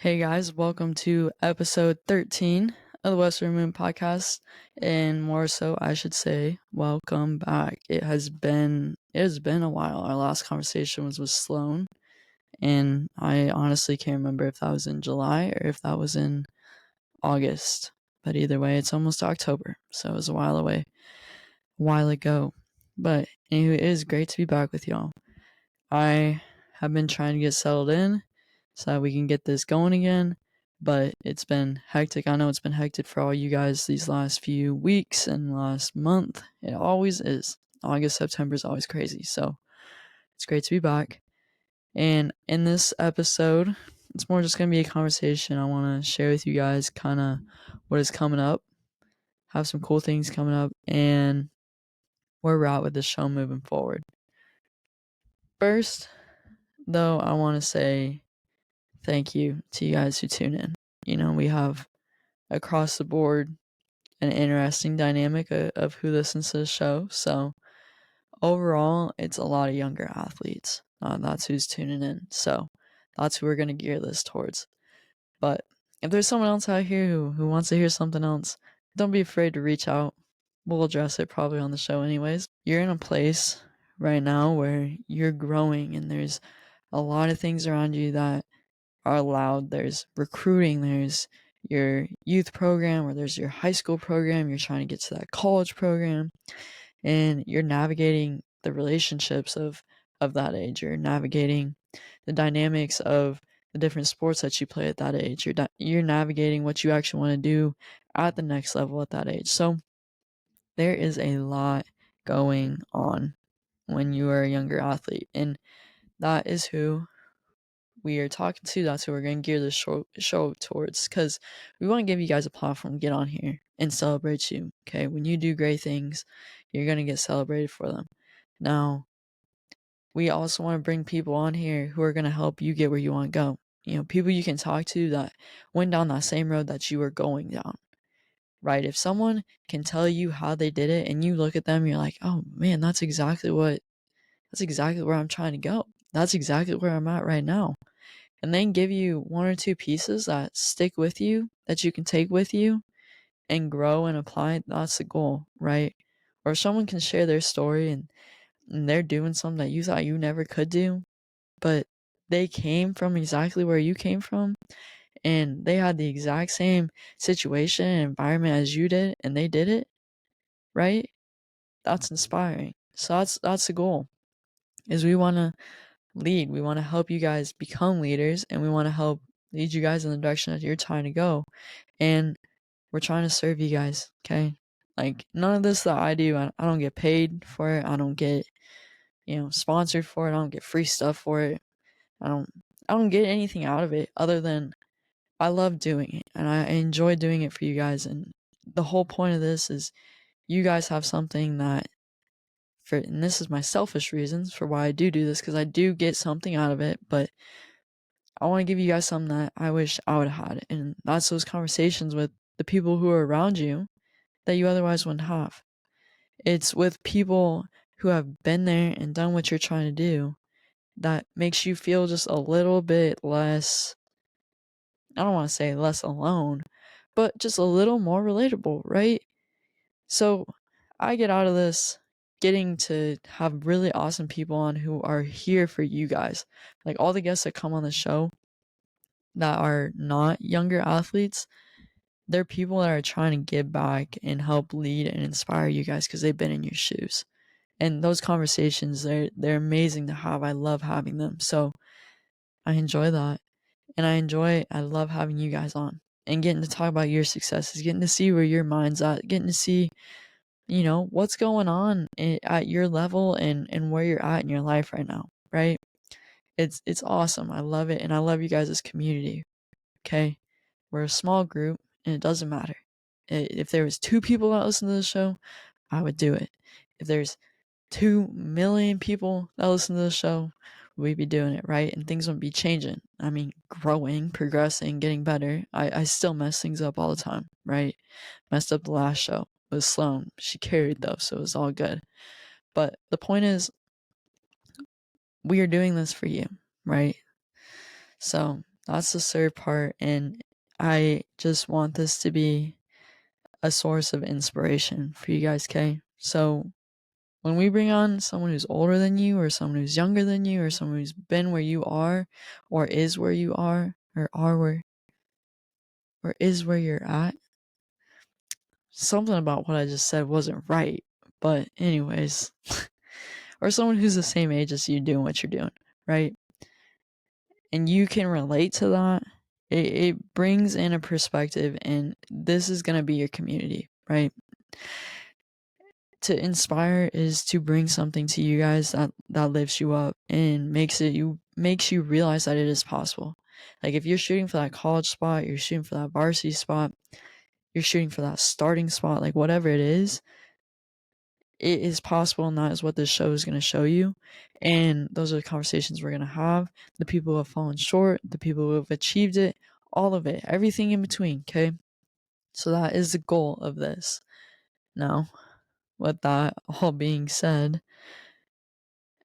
Hey guys, welcome to episode 13 of the Western Moon podcast, and more so, I should say, welcome back. It has been a while. Our last conversation was with Sloan, and I honestly can't remember if that was in July or if that was in August. But either way, it's almost October, so it was a while away, a while ago. But anyway, it is great to be back with y'all. I have been trying to get settled in so that we can get this going again, but it's been hectic. I know it's been hectic for all you guys these last few weeks and last month. It always is. August, September is always crazy. So it's great to be back. And in this episode, it's more just going to be a conversation. I want to share with you guys kind of what is coming up, have some cool things coming up, and where we're at with the show moving forward. First, though, I want to say thank you to you guys who tune in. We have across the board an interesting dynamic of who listens to the show. So overall, it's a lot of younger athletes. That's who's tuning in. So that's who we're going to gear this towards. But if there's someone else out here who wants to hear something else, don't be afraid to reach out. We'll address it probably on the show anyways. You're in a place right now where you're growing and there's a lot of things around you that are allowed. There's recruiting, there's your youth program, or there's your high school program. You're trying to get to that college program, and you're navigating the relationships of that age. You're navigating the dynamics of the different sports that you play at that age. You're navigating what you actually want to do at the next level at that age. So there is a lot going on when you are a younger athlete, and that is who we are talking to. That's who we're going to gear the show towards, because we want to give you guys a platform to get on here and celebrate you. Okay, when you do great things, you're going to get celebrated for them. Now, we also want to bring people on here who are going to help you get where you want to go. People you can talk to that went down that same road that you were going down, right? If someone can tell you how they did it and you look at them, you're like, oh man, that's exactly where I'm trying to go. That's exactly where I'm at right now. And then give you one or two pieces that stick with you, that you can take with you and grow and apply. That's the goal, right? Or if someone can share their story and they're doing something that you thought you never could do, but they came from exactly where you came from, and they had the exact same situation and environment as you did, and they did it, right? That's inspiring. So that's the goal, is we want to lead. We want to help you guys become leaders, and we want to help lead you guys in the direction that you're trying to go. And we're trying to serve you guys, okay? Like, none of this that I do, I don't get paid for it. I don't get, sponsored for it. I don't get free stuff for it. I don't get anything out of it other than I love doing it and I enjoy doing it for you guys. And the whole point of this is you guys have something that, and this is my selfish reasons for why I do this, because I do get something out of it, but I want to give you guys something that I wish I would have had. And that's those conversations with the people who are around you that you otherwise wouldn't have. It's with people who have been there and done what you're trying to do that makes you feel just a little bit less, I don't want to say less alone, but just a little more relatable, right? So I get out of this getting to have really awesome people on who are here for you guys. Like, all the guests that come on the show that are not younger athletes, they're people that are trying to give back and help lead and inspire you guys because they've been in your shoes. And those conversations, they're amazing to have. I love having them. So I enjoy that. And I love having you guys on and getting to talk about your successes, getting to see where your mind's at, getting to see, what's going on at your level and where you're at in your life right now, right? It's awesome. I love it. And I love you guys as community. Okay? We're a small group and it doesn't matter. If there was 2 people that listen to the show, I would do it. If there's 2 million people that listen to the show, we'd be doing it, right? And things wouldn't be changing. I mean, growing, progressing, getting better. I still mess things up all the time, right? Messed up the last show with Sloan. She carried though, so it was all good. But the point is, we are doing this for you, right? So that's the third part, and I just want this to be a source of inspiration for you guys, okay? So when we bring on someone who's older than you, or someone who's younger than you, or someone who's been where you are, or is where you are, or is where you're at, something about what I just said wasn't right. But anyways, or someone who's the same age as you doing what you're doing, right? And you can relate to that. It brings in a perspective, and this is going to be your community, right? To inspire is to bring something to you guys that lifts you up and makes you realize that it is possible. Like if you're shooting for that college spot, you're shooting for that varsity spot, you're shooting for that starting spot, like whatever it is possible, and that is what this show is going to show you. And those are the conversations we're going to have. The people who have fallen short, the people who have achieved it, all of it, everything in between, okay? So that is the goal of this. Now, with that all being said,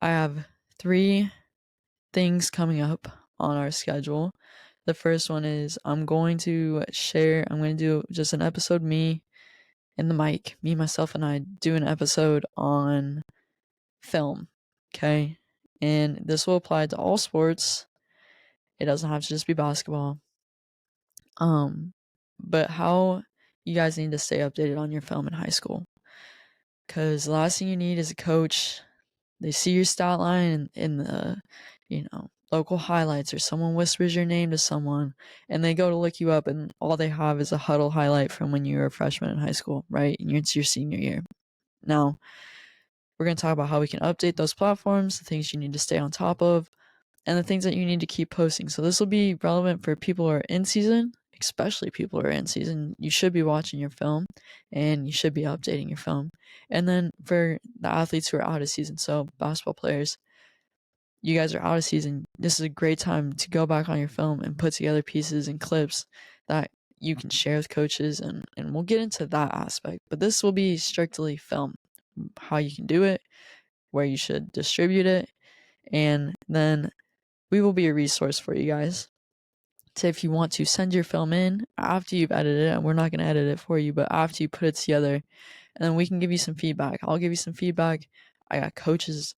I have 3 things coming up on our schedule. The first one is I'm going to do just an episode, me and the mic, me, myself, and I do an episode on film, okay? And this will apply to all sports. It doesn't have to just be basketball. But how you guys need to stay updated on your film in high school. Because the last thing you need is a coach. They see your stat line in the, local highlights, or someone whispers your name to someone and they go to look you up, and all they have is a huddle highlight from when you were a freshman in high school, right? And it's your senior year. Now, we're going to talk about how we can update those platforms, the things you need to stay on top of, and the things that you need to keep posting. So this will be relevant for people who are in season, especially people who are in season. You should be watching your film and you should be updating your film. And then for the athletes who are out of season, so basketball players, you guys are out of season. This is a great time to go back on your film and put together pieces and clips that you can share with coaches, and we'll get into that aspect. But this will be strictly film, how you can do it, where you should distribute it, and then we will be a resource for you guys. So if you want to send your film in after you've edited it, and we're not going to edit it for you, but after you put it together, and then we can give you some feedback. I'll give you some feedback. I got coaches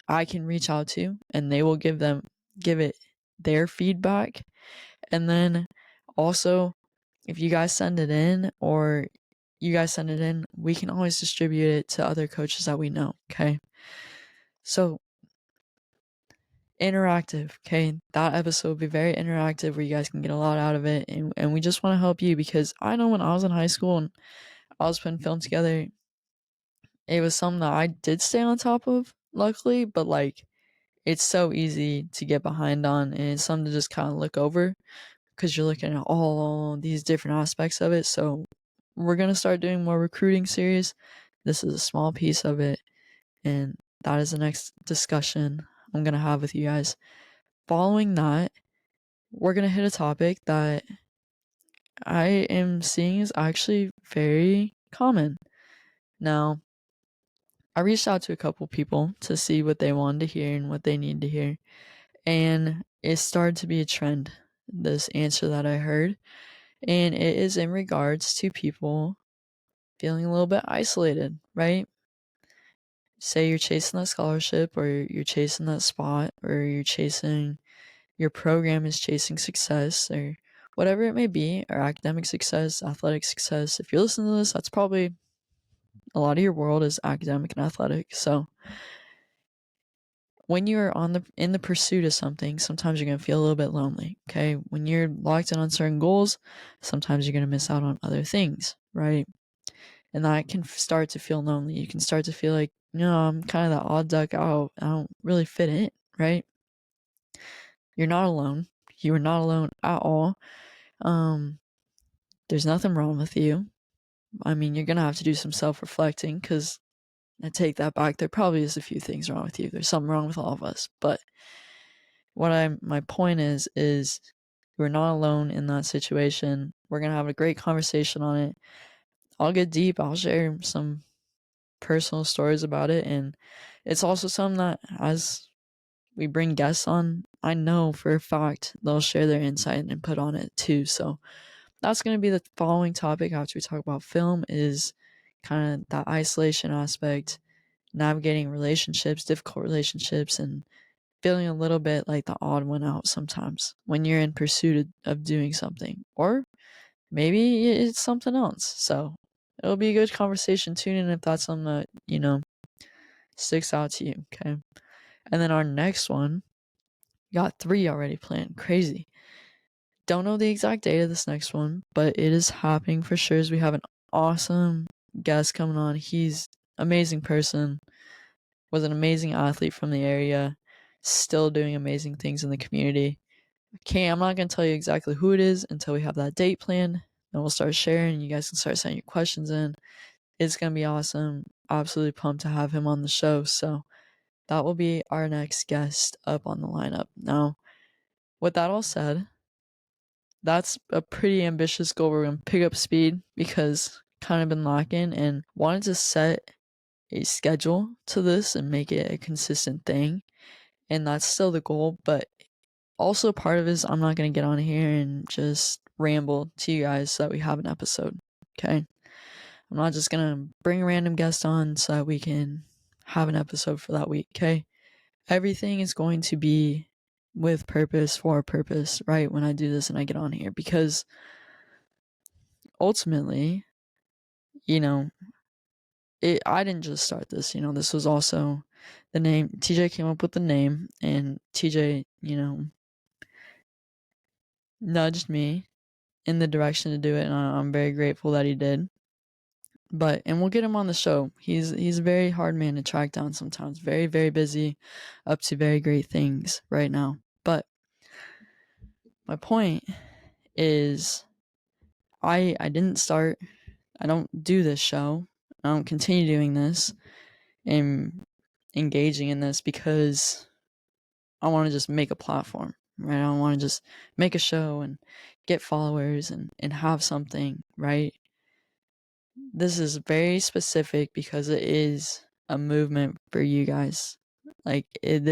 I can reach out to, and they will give it their feedback. And then also, if you guys send it in, we can always distribute it to other coaches that we know, okay? So interactive, okay? That episode will be very interactive, where you guys can get a lot out of it, and we just want to help you, because I know when I was in high school and I was putting film together, it was something that I did stay on top of, luckily, but it's so easy to get behind on, and it's something to just kind of look over, because you're looking at all these different aspects of it. So we're going to start doing more recruiting series. This is a small piece of it, and that is the next discussion I'm going to have with you guys. Following that, we're going to hit a topic that I am seeing is actually very common. Now, I reached out to a couple people to see what they wanted to hear and what they need to hear, and it started to be a trend, this answer that I heard, and it is in regards to people feeling a little bit isolated, right? Say you're chasing that scholarship, or you're chasing that spot, or your program is chasing success, or whatever it may be, or academic success, athletic success. If you're listening to this, that's probably a lot of your world is academic and athletic. So when you're in the pursuit of something, sometimes you're going to feel a little bit lonely, okay? When you're locked in on certain goals, sometimes you're going to miss out on other things, right? And that can start to feel lonely. You can start to feel like, I'm kind of the odd duck out. I don't really fit in, right? You're not alone. You are not alone at all. There's nothing wrong with you. I mean, you're going to have to do some self-reflecting, because I take that back. There probably is a few things wrong with you. There's something wrong with all of us. But my point is we're not alone in that situation. We're going to have a great conversation on it. I'll get deep. I'll share some personal stories about it. And it's also something that has we bring guests on, I know for a fact they'll share their insight and input on it too. So that's going to be the following topic after we talk about film, is kind of that isolation aspect, navigating relationships, difficult relationships, and feeling a little bit like the odd one out sometimes when you're in pursuit of doing something, or maybe it's something else. So it'll be a good conversation. Tune in if that's something that, sticks out to you. Okay. And then our next one, got 3 already planned. Crazy. Don't know the exact date of this next one, but it is happening for sure. As we have an awesome guest coming on. He's an amazing person, was an amazing athlete from the area, still doing amazing things in the community. I'm not going to tell you exactly who it is until we have that date planned. Then we'll start sharing. You guys can start sending your questions in. It's going to be awesome. Absolutely pumped to have him on the show. So that will be our next guest up on the lineup. Now, with that all said, that's a pretty ambitious goal. We're going to pick up speed because kind of been lacking, and wanted to set a schedule to this and make it a consistent thing. And that's still the goal, but also part of it is I'm not going to get on here and just ramble to you guys so that we have an episode. Okay. I'm not just going to bring a random guest on so that we can have an episode for that week. Okay. Everything is going to be with purpose, for a purpose, right? When I do this and I get on here, because ultimately, I didn't just start this, this was also the name. TJ came up with the name, and TJ, nudged me in the direction to do it, and I'm very grateful that he did. And we'll get him on the show. He's a very hard man to track down sometimes. Very, very busy, up to very great things right now. But my point is, I didn't start. I don't do this show. I don't continue doing this and engaging in this because I want to just make a platform, right? I don't want to just make a show and get followers and have something, right? This is very specific because it is a movement for you guys. It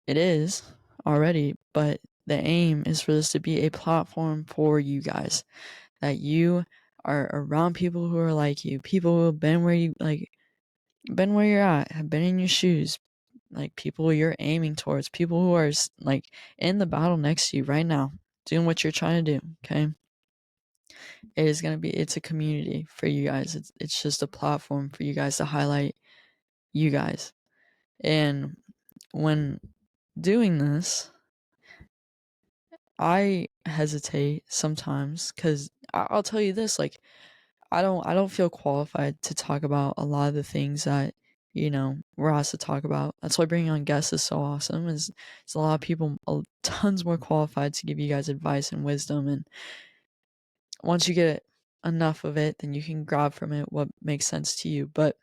is already, but the aim is for this to be a platform for you guys, that you are around people who are like you, people who have been been where you're at, have been in your shoes, like people you're aiming towards, people who are in the battle next to you right now, doing what you're trying to do. Okay. It's a community for you guys. It's just a platform for you guys to highlight you guys. And when doing this, I hesitate sometimes because I'll tell you this, I don't feel qualified to talk about a lot of the things that, we're asked to talk about. That's why bringing on guests is so awesome. Is it's a lot of people, tons more qualified to give you guys advice and wisdom. And once you get enough of it, then you can grab from it what makes sense to you. But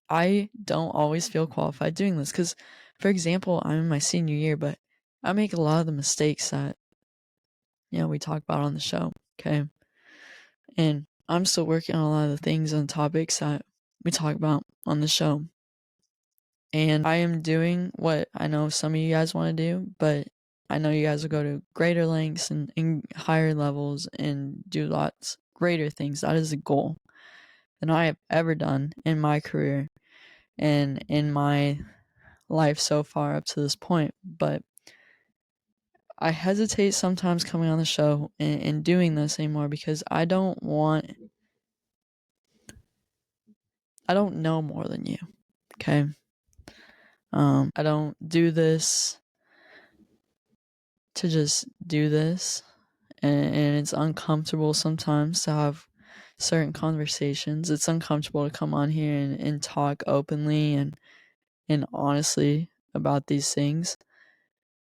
I don't always feel qualified doing this because, for example, I'm in my senior year, but I make a lot of the mistakes that, we talk about on the show. Okay. And I'm still working on a lot of the things and topics that we talk about on the show. And I am doing what I know some of you guys want to do, but I know you guys will go to greater lengths and higher levels and do lots greater things. That is a goal than I have ever done in my career and in my life so far up to this point. But I hesitate sometimes coming on the show and doing this anymore because I don't know more than you. Okay. I don't do this to just do this. And it's uncomfortable sometimes to have certain conversations. It's uncomfortable to come on here and talk openly and honestly about these things.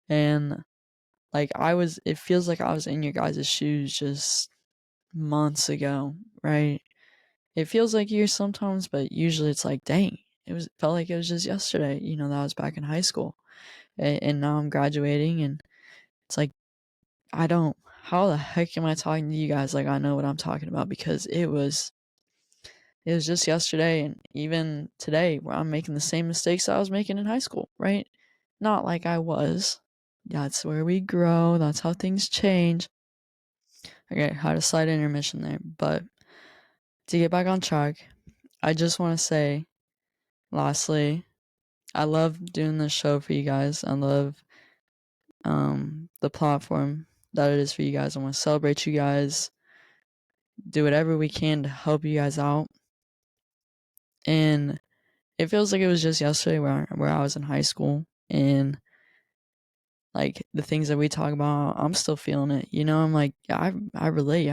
And it feels like I was in your guys' shoes just months ago, right? It feels like years sometimes, but usually it's like, dang, felt like it was just yesterday, that I was back in high school. And now I'm graduating, and it's like, how the heck am I talking to you guys like I know what I'm talking about? Because It was just yesterday and even today where I'm making the same mistakes I was making in high school, right? Not like I was. That's where we grow. That's how things change. Okay, had a slight intermission there. But to get back on track, I just want to say, lastly, I love doing this show for you guys. I love the platform that it is for you guys. I want to celebrate you guys, do whatever we can to help you guys out. And it feels like it was just yesterday where I was in high school, and like the things that we talk about, I'm still feeling it. You know, I'm like, I relate,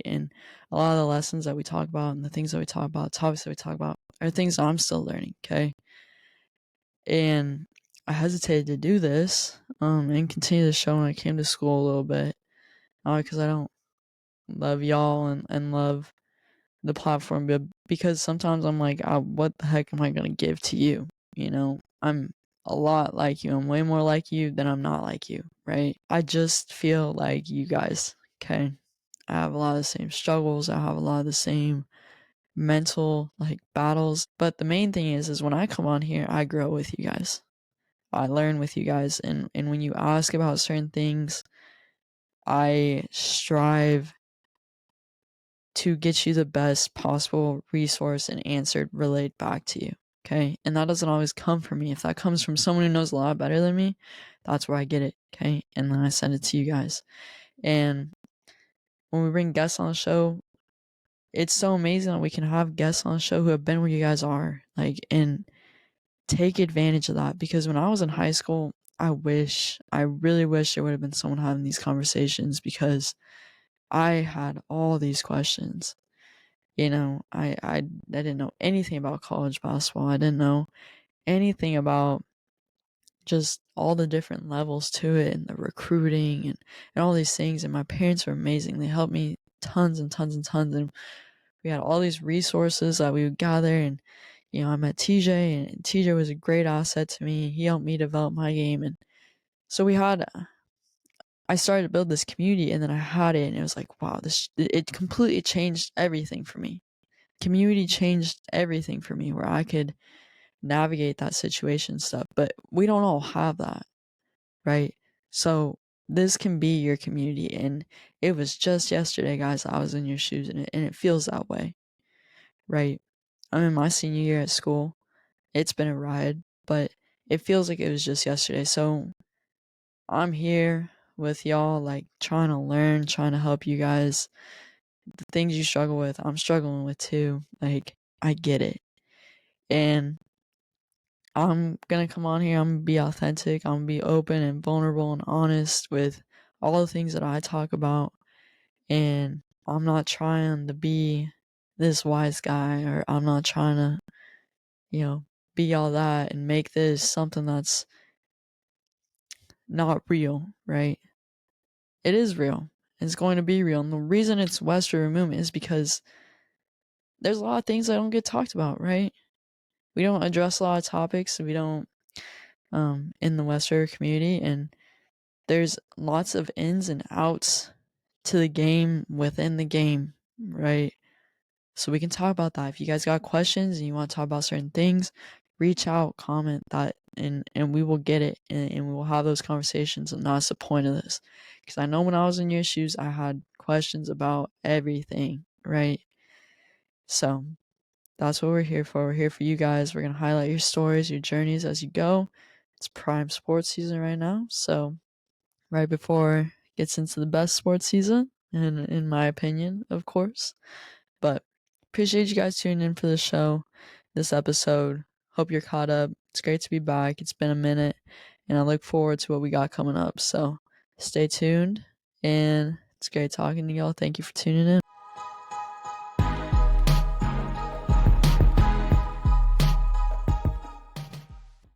and a lot of the lessons that we talk about and the things that we talk about, topics that we talk about, are things that I'm still learning. Okay, and I hesitated to do this, and continue the show when I came to school a little bit, because I don't love y'all and love the platform, but because sometimes I'm like, what the heck am I gonna give to you? You know, I'm a lot like you. I'm way more like you than I'm not like you, right? I just feel like you guys, okay? I have a lot of the same struggles. I have a lot of the same mental like battles. But the main thing is when I come on here, I grow with you guys. I learn with you guys. And when you ask about certain things, I strive to get you the best possible resource and answer relayed back to you. Okay. And that doesn't always come from me. If that comes from someone who knows a lot better than me, that's where I get it. Okay. And then I send it to you guys. And when we bring guests on the show, it's so amazing that we can have guests on the show who have been where you guys are. Like, and take advantage of that. Because when I was in high school, I really wish there would have been someone having these conversations, because I had all these questions. You know, I didn't know anything about college basketball. I didn't know anything about just all the different levels to it and the recruiting and all these things. And my parents were amazing. They helped me tons and tons and tons. And we had all these resources that we would gather. And, you know, I met TJ, and TJ was a great asset to me. He helped me develop my game. And so I started to build this community, and then I had it, and it was like, wow, it completely changed everything for me. Community changed everything for me, where I could navigate that situation stuff. But we don't all have that, right? So this can be your community. And it was just yesterday, guys, I was in your shoes, and it feels that way, right? I'm in my senior year at school. It's been a ride, but it feels like it was just yesterday. So I'm here with y'all, like trying to learn, trying to help you guys. The things you struggle with, I'm struggling with too. Like, I get it. And I'm gonna come on here, I'm gonna be authentic, I'm gonna be open and vulnerable and honest with all the things that I talk about. And I'm not trying to be this wise guy, or I'm not trying to, you know, be all that and make this something that's not real, right? It is real. It's going to be real. And the reason it's Western movement is because there's a lot of things that don't get talked about, right? We don't address a lot of topics. We don't in the Western community, and there's lots of ins and outs to the game within the game, right? So we can talk about that. If you guys got questions and you want to talk about certain things, reach out, comment that, and we will get it, and we will have those conversations. And that's the point of this. Because I know when I was in your shoes, I had questions about everything, right? So that's what we're here for. We're here for you guys. We're going to highlight your stories, your journeys as you go. It's prime sports season right now. So right before it gets into the best sports season, and in my opinion, of course. But appreciate you guys tuning in for the show, this episode. Hope you're caught up. It's great to be back. It's been a minute, and I look forward to what we got coming up. So stay tuned, and it's great talking to y'all. Thank you for tuning in.